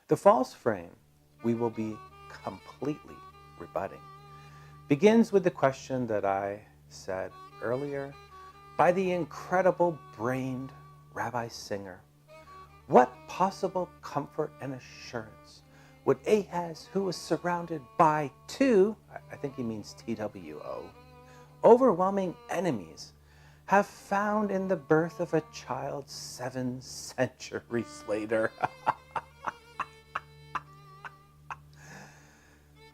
The false frame we will be completely rebutting begins with the question that I said earlier by the incredible brained Rabbi Singer. What possible comfort and assurance would Ahaz, who was surrounded by two, I think he means TWO, overwhelming enemies, have found in the birth of a child 7 centuries later?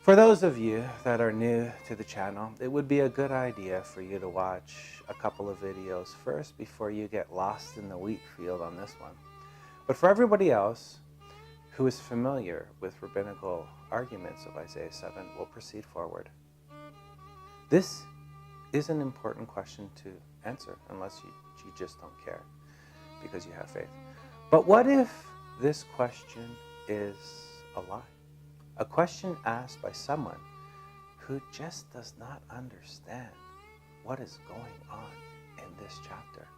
For those of you that are new to the channel, it would be a good idea for you to watch a couple of videos first before you get lost in the wheat field on this one. But for everybody else who is familiar with rabbinical arguments of Isaiah 7, we'll proceed forward. This is an important question to answer, unless you just don't care because you have faith. But what if this question is a lie? A question asked by someone who just does not understand what is going on in this chapter.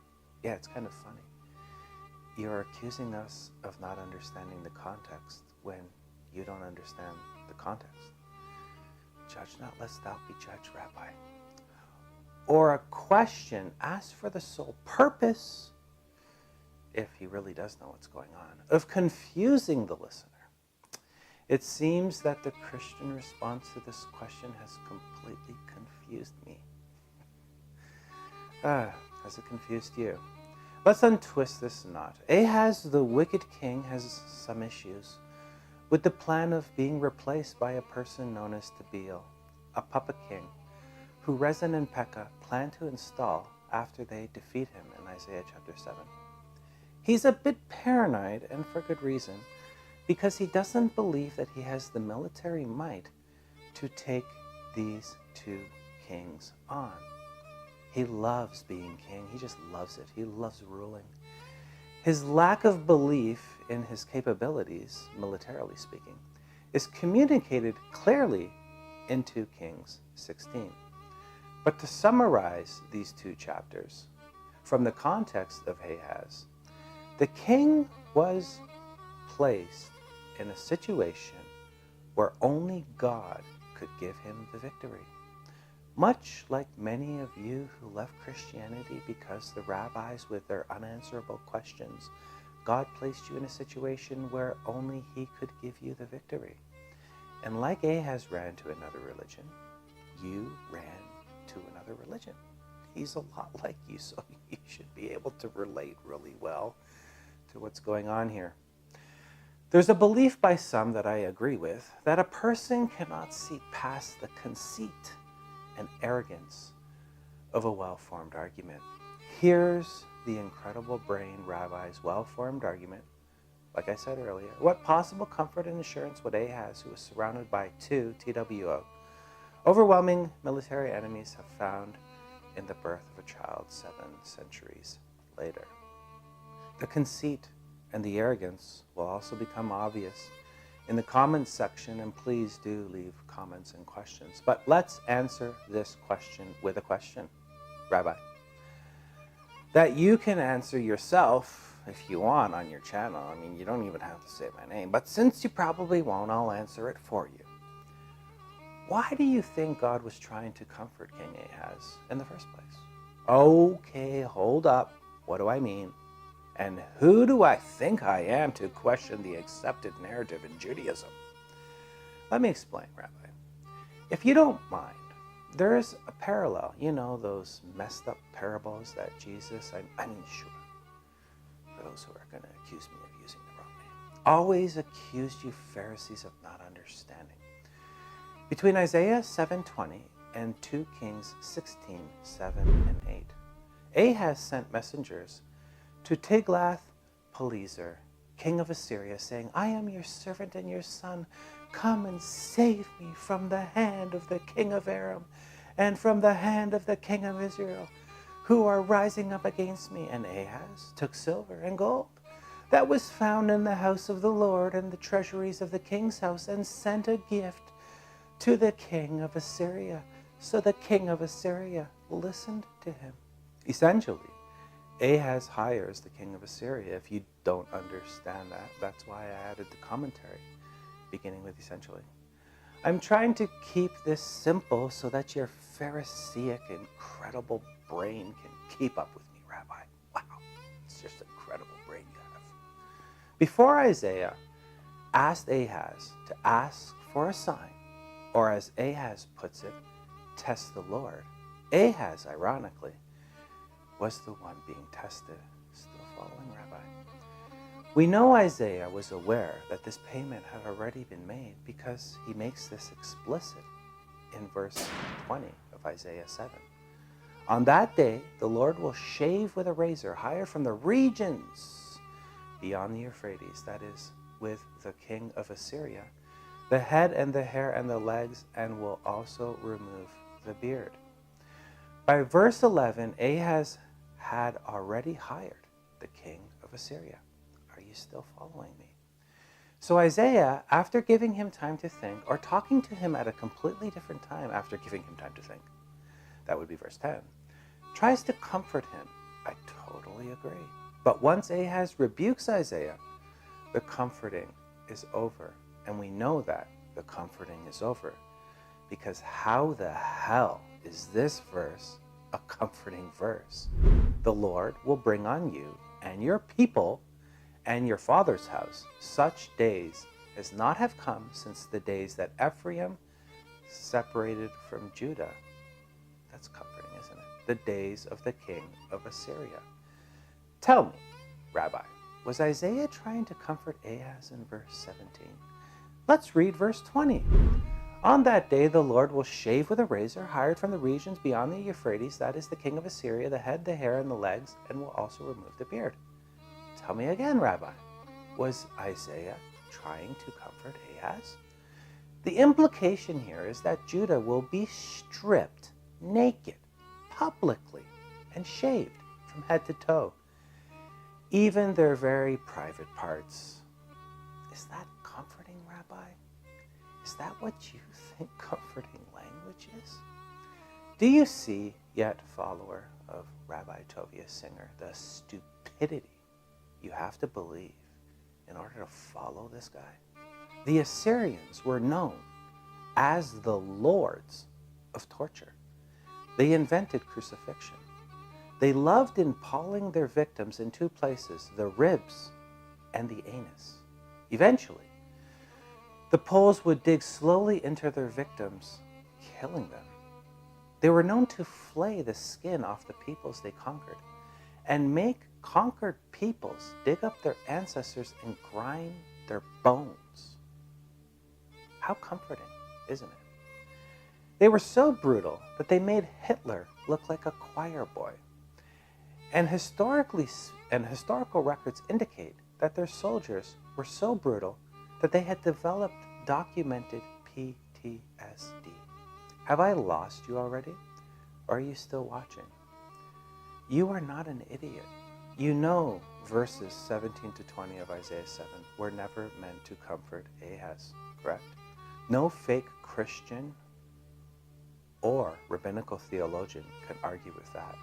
Yeah, it's kind of funny. You're accusing us of not understanding the context when you don't understand the context. Judge not, lest thou be judged, Rabbi. Or a question asked for the sole purpose, if he really does know what's going on, of confusing the listener. It seems that the Christian response to this question has completely confused me. Has it confused you? Let's untwist this knot. Ahaz, the wicked king, has some issues with the plan of being replaced by a person known as Tabeel, a puppet king, who Rezin and Pekah plan to install after they defeat him in Isaiah chapter 7. He's a bit paranoid, and for good reason, because he doesn't believe that he has the military might to take these two kings on. He loves being king. He just loves it. He loves ruling. His lack of belief in his capabilities, militarily speaking, is communicated clearly in 2 Kings 16. But to summarize these 2 chapters, from the context of Ahaz, the king was placed in a situation where only God could give him the victory. Much like many of you who left Christianity because the rabbis with their unanswerable questions, God placed you in a situation where only he could give you the victory. And like Ahaz ran to another religion, you ran to another religion. He's a lot like you, so you should be able to relate really well to what's going on here. There's a belief by some that I agree with that a person cannot see past the conceit and arrogance of a well-formed argument. Here's the incredible brain rabbi's well-formed argument. Like I said earlier, what possible comfort and assurance would Ahaz, who was surrounded by 2 TWO, overwhelming military enemies, have found in the birth of a child 7 centuries later? The conceit and the arrogance will also become obvious in the comments section, and please do leave comments and questions. But let's answer this question with a question, Rabbi, that you can answer yourself if you want on your channel. I mean, you don't even have to say my name, but since you probably won't, I'll answer it for you. Why do you think God was trying to comfort King Ahaz in the first place? Okay, hold up. What do I mean? And who do I think I am to question the accepted narrative in Judaism? Let me explain, Rabbi. If you don't mind, there is a parallel. You know, those messed up parables that Jesus, I mean, sure, for those who are going to accuse me of using the wrong name, always accused you Pharisees of not understanding. Between Isaiah 7:20 and 2 Kings 16:7 and 8, Ahaz sent messengers to Tiglath-Pileser, king of Assyria, saying, I am your servant and your son. Come and save me from the hand of the king of Aram and from the hand of the king of Israel, who are rising up against me. And Ahaz took silver and gold that was found in the house of the Lord and the treasuries of the king's house, and sent a gift to the king of Assyria. So the king of Assyria listened to him. Essentially, Ahaz hires the king of Assyria. If you don't understand that, that's why I added the commentary, beginning with essentially. I'm trying to keep this simple so that your Pharisaic, incredible brain can keep up with me, Rabbi. Wow, it's just an incredible brain you have. Before Isaiah asked Ahaz to ask for a sign, or as Ahaz puts it, test the Lord, Ahaz, ironically, was the one being tested. Still following, Rabbi? We know Isaiah was aware that this payment had already been made because he makes this explicit in verse 20 of Isaiah 7. On that day, the Lord will shave with a razor higher from the regions beyond the Euphrates, that is, with the king of Assyria, the head and the hair and the legs, and will also remove the beard. By verse 11, Ahaz had already hired the king of Assyria. Are you still following me? So Isaiah, after giving him time to think, or talking to him at a completely different time after giving him time to think, that would be verse 10, tries to comfort him. I totally agree. But once Ahaz rebukes Isaiah, the comforting is over. And we know that the comforting is over because how the hell is this verse a comforting verse? The Lord will bring on you and your people and your father's house such days as not have come since the days that Ephraim separated from Judah. That's comforting, isn't it? The days of the king of Assyria. Tell me, Rabbi, was Isaiah trying to comfort Ahaz in verse 17? Let's read verse 20. On that day the Lord will shave with a razor hired from the regions beyond the Euphrates, that is the king of Assyria, the head, the hair, and the legs, and will also remove the beard. Tell me again, Rabbi, was Isaiah trying to comfort Ahaz? The implication here is that Judah will be stripped naked, publicly, and shaved from head to toe, even their very private parts. Is that comforting, Rabbi? Is that what you think comforting language is? Do you see, yet follower of Rabbi Singer, the stupidity you have to believe in order to follow this guy? The Assyrians were known as the lords of torture. They invented crucifixion. They loved impaling their victims in two places, the ribs and the anus. Eventually, the poles would dig slowly into their victims, killing them. They were known to flay the skin off the peoples they conquered and make conquered peoples dig up their ancestors and grind their bones. How comforting, isn't it? They were so brutal that they made Hitler look like a choir boy. And historical records indicate that their soldiers were so brutal that they had developed documented PTSD. Have I lost you already? Or are you still watching? You are not an idiot. You know verses 17 to 20 of Isaiah 7 were never meant to comfort Ahaz, correct? No fake Christian or rabbinical theologian can argue with that.